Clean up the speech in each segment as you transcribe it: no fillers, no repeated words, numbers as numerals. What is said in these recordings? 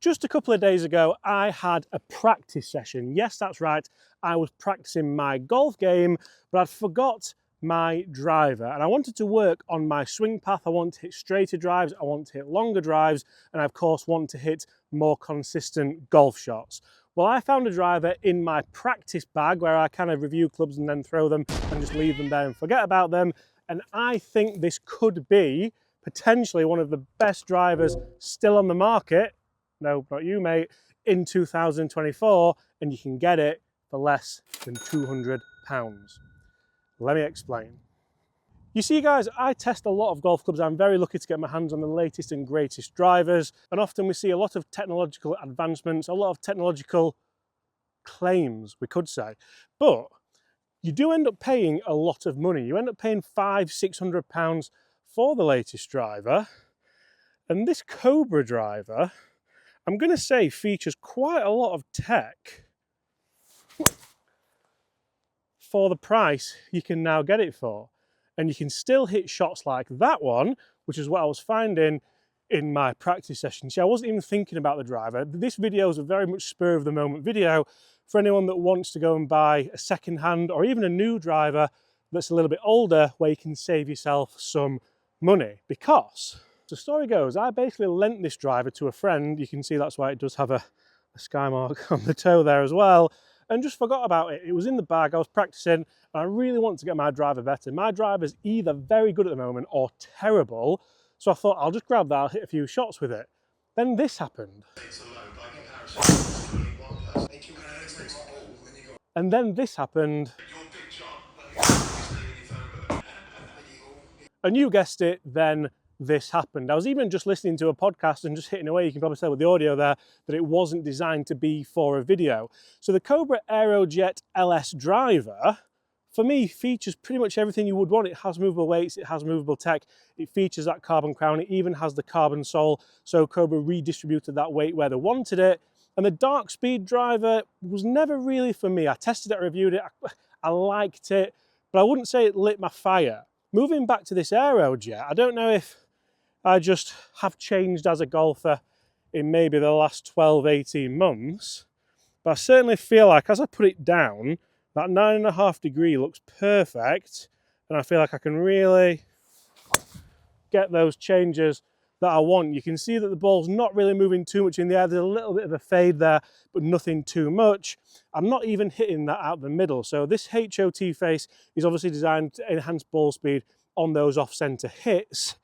Just a couple of days ago, I had a practice session. Yes, that's right. I was practicing my golf game, but I'd forgot my driver. And I wanted to work on my swing path. I want to hit straighter drives. I want to hit longer drives. And I, of course, want to hit more consistent golf shots. Well, I found a driver in my practice bag where I kind of review clubs and then throw them and just leave them there and forget about them. And I think this could be potentially one of the best drivers still on the market. No, not you, mate, in 2024, and you can get it for less than £200. Let me explain. You see, guys, I test a lot of golf clubs. I'm very lucky to get my hands on the latest and greatest drivers, and often we see a lot of technological advancements, a lot of technological claims, we could say, but you do end up paying a lot of money. You end up paying £500–600 for the latest driver, and this Cobra driver, I'm going to say, features quite a lot of tech for the price you can now get it for. And you can still hit shots like that one, which is what I was finding in my practice session. See, I wasn't even thinking about the driver. This video is a very much spur of the moment video for anyone that wants to go and buy a second-hand or even a new driver that's a little bit older, where you can save yourself some money. Because the story goes, I basically lent this driver to a friend. You can see that's why it does have a sky mark on the toe there as well, and just forgot about it. It was in the bag, I was practicing, and I really want to get my driver better. My driver's either very good at the moment or terrible, so I thought I'll just grab that, I'll hit a few shots with it. Then this happened. And then this happened. And you guessed it, then this happened. I was even just listening to a podcast and just hitting away. You can probably tell with the audio there that it wasn't designed to be for a video. So the Cobra Aerojet LS driver, for me, features pretty much everything you would want. It has movable weights, it has movable tech, it features that carbon crown, it even has the carbon sole. So Cobra redistributed that weight where they wanted it. And the dark speed driver was never really for me. I tested it, I reviewed it, I liked it, but I wouldn't say it lit my fire. Moving back to this Aerojet, I don't know if I just have changed as a golfer in maybe the last 12–18 months, but I certainly feel like as I put it down, that 9.5 degree looks perfect, and I feel like I can really get those changes that I want. You can see that the ball's not really moving too much in the air. There's a little bit of a fade there, but nothing too much. I'm not even hitting that out the middle. So this HOT face is obviously designed to enhance ball speed on those off-center hits.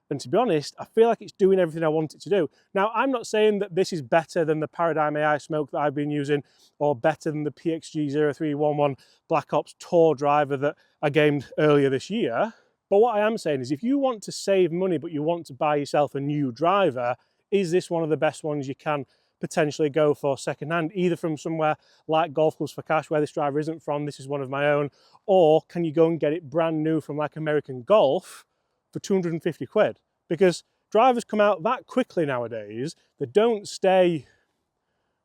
And to be honest, I feel like it's doing everything I want it to do. Now, I'm not saying that this is better than the Paradigm AI Smoke that I've been using, or better than the PXG0311 Black Ops Tour driver that I gamed earlier this year. But what I am saying is, if you want to save money but you want to buy yourself a new driver, is this one of the best ones you can potentially go for secondhand, either from somewhere like Golf Clubs for Cash, where this driver isn't from, this is one of my own, or can you go and get it brand new from like American Golf for 250 quid? Because drivers come out that quickly nowadays, they don't stay,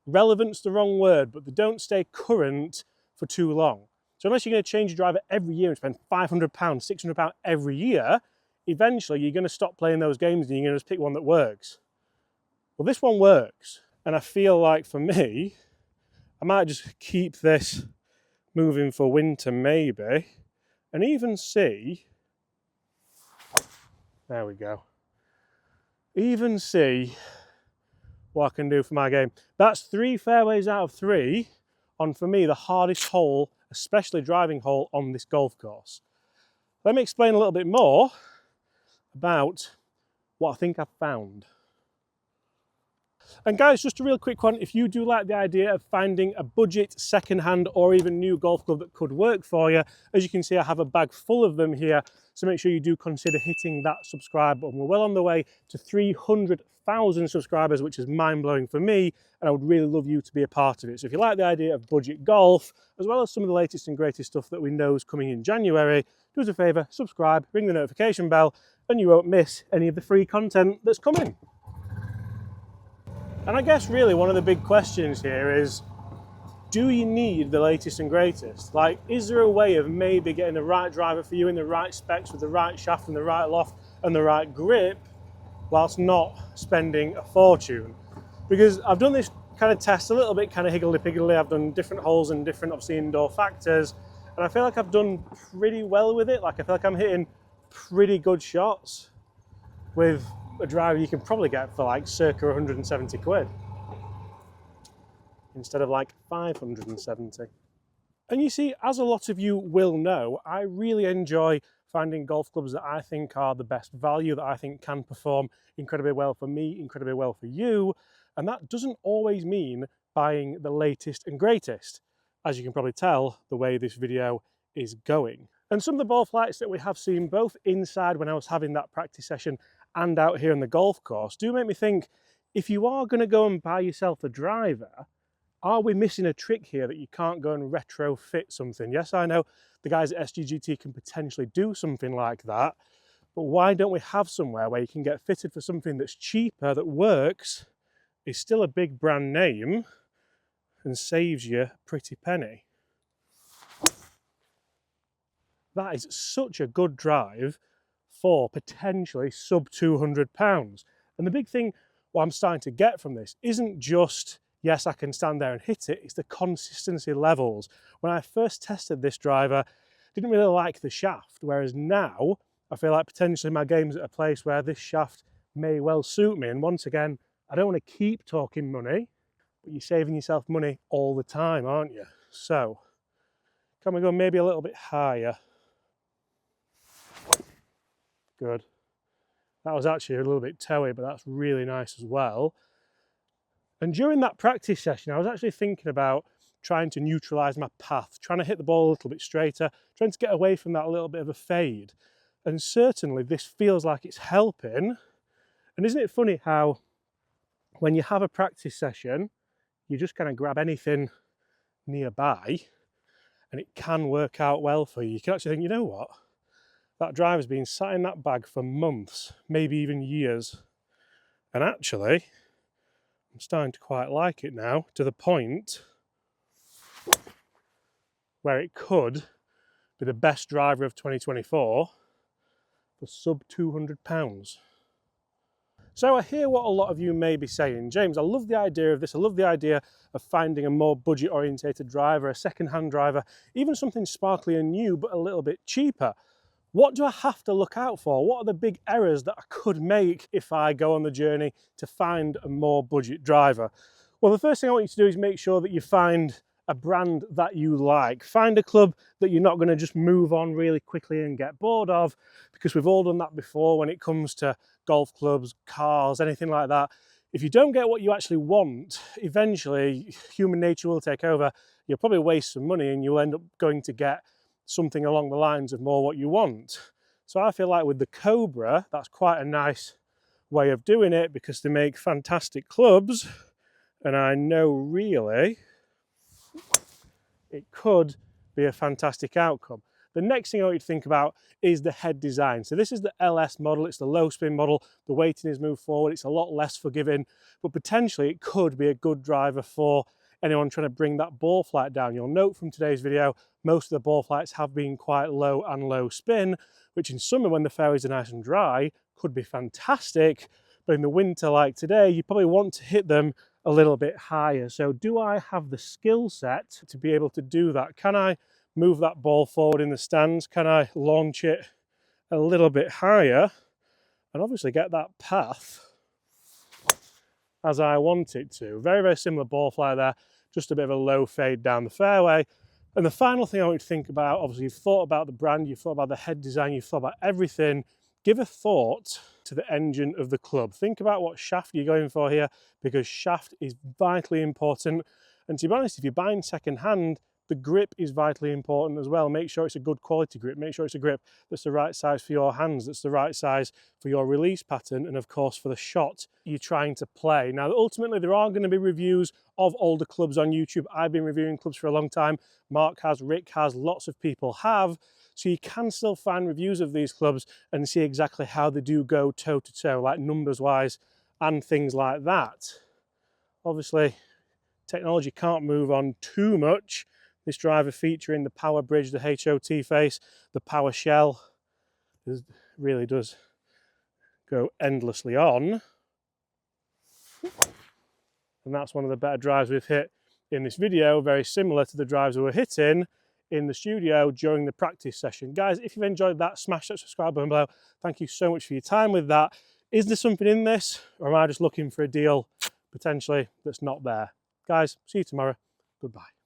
relevant's the wrong word, but they don't stay current for too long. So unless you're going to change your driver every year and spend £500, £600 every year, eventually you're going to stop playing those games and you're going to just pick one that works. Well, this one works. And I feel like for me, I might just keep this moving for winter maybe, and even see, there we go, even see what I can do for my game. That's 3 fairways out of 3 on, for me, the hardest hole, especially driving hole on this golf course. Let me explain a little bit more about what I think I've found. And guys, just a real quick one, if you do like the idea of finding a budget, second-hand or even new golf club that could work for you, as you can see I have a bag full of them here, so make sure you do consider hitting that subscribe button. We're well on the way to 300,000 subscribers, which is mind-blowing for me, and I would really love you to be a part of it. So if you like the idea of budget golf, as well as some of the latest and greatest stuff that we know is coming in January, do us a favour, subscribe, ring the notification bell, and you won't miss any of the free content that's coming. And I guess really one of the big questions here is, do you need the latest and greatest? Like, is there a way of maybe getting the right driver for you in the right specs with the right shaft and the right loft and the right grip whilst not spending a fortune? because I've done this kind of test a little bit kind of higgledy-piggledy. I've done different holes and different obviously indoor factors, and I feel like I've done pretty well with it. Like I feel like I'm hitting pretty good shots with a driver you can probably get for like circa 170 quid instead of like 570. And you see, as a lot of you will know, I really enjoy finding golf clubs that I think are the best value, that I think can perform incredibly well for me, incredibly well for you. And that doesn't always mean buying the latest and greatest, as you can probably tell the way this video is going. And some of the ball flights that we have seen both inside when I was having that practice session and out here on the golf course do make me think, if you are going to go and buy yourself a driver, are we missing a trick here that you can't go and retrofit something? Yes, I know the guys at SGGT can potentially do something like that, but why don't we have somewhere where you can get fitted for something that's cheaper, that works, is still a big brand name, and saves you a pretty penny? That is such a good drive for potentially sub £200. And the big thing what I'm starting to get from this isn't just, yes, I can stand there and hit it, it's the consistency levels. When I first tested this driver, I didn't really like the shaft, whereas now I feel like potentially my game's at a place where this shaft may well suit me. And once again, I don't want to keep talking money, but you're saving yourself money all the time, aren't you? So, can we go maybe a little bit higher? Good. That was actually a little bit toey, but that's really nice as well. And during that practice session, I was actually thinking about trying to neutralise my path, trying to hit the ball a little bit straighter, trying to get away from that little bit of a fade. And certainly this feels like it's helping. And isn't it funny how when you have a practice session, you just kind of grab anything nearby and it can work out well for you. You can actually think, you know what? That driver's been sat in that bag for months, maybe even years. And actually, I'm starting to quite like it now, to the point where it could be the best driver of 2024 for sub £200. So I hear what a lot of you may be saying. James, I love the idea of this. I love the idea of finding a more budget orientated driver, a second-hand driver, even something sparkly and new, but a little bit cheaper. What do I have to look out for? What are the big errors that I could make if I go on the journey to find a more budget driver? Well, the first thing I want you to do is make sure that you find a brand that you like. Find a club that you're not going to just move on really quickly and get bored of, because we've all done that before when it comes to golf clubs, cars, anything like that. If you don't get what you actually want, eventually human nature will take over. You'll probably waste some money and you'll end up going to get something along the lines of more what you want. So I feel like with the Cobra, that's quite a nice way of doing it, because they make fantastic clubs, and I know really it could be a fantastic outcome. The next thing I want you to think about is the head design. So this is the LS model, it's the low spin model, the weighting is moved forward, it's a lot less forgiving, but potentially it could be a good driver for anyone trying to bring that ball flight down. You'll note from today's video, most of the ball flights have been quite low and low spin, which in summer when the fairways are nice and dry could be fantastic, but in the winter like today, you probably want to hit them a little bit higher. So do I have the skill set to be able to do that? Can I move that ball forward in the stands? Can I launch it a little bit higher and obviously get that path as I want it to? Very, very similar ball fly there, just a bit of a low fade down the fairway. And the final thing I want you to think about, obviously you've thought about the brand, you've thought about the head design, you've thought about everything. Give a thought to the engine of the club. Think about what shaft you're going for here, because shaft is vitally important. And to be honest, if you're buying second hand, the grip is vitally important as well. Make sure it's a good quality grip. Make sure it's a grip that's the right size for your hands, that's the right size for your release pattern, and of course for the shot you're trying to play. Now, ultimately, there are going to be reviews of older clubs on YouTube. I've been reviewing clubs for a long time. Mark has, Rick has, lots of people have. So you can still find reviews of these clubs and see exactly how they do go toe to toe, like numbers wise and things like that. Obviously, technology can't move on too much. This driver featuring the power bridge, the HOT face, the power shell, it really does go endlessly on. and that's one of the better drives we've hit in this video, very similar to the drives we were hitting in the studio during the practice session. Guys, if you've enjoyed that, smash that subscribe button below. Thank you so much for your time with that. Is there something in this, or am I just looking for a deal potentially that's not there? Guys, see you tomorrow. Goodbye.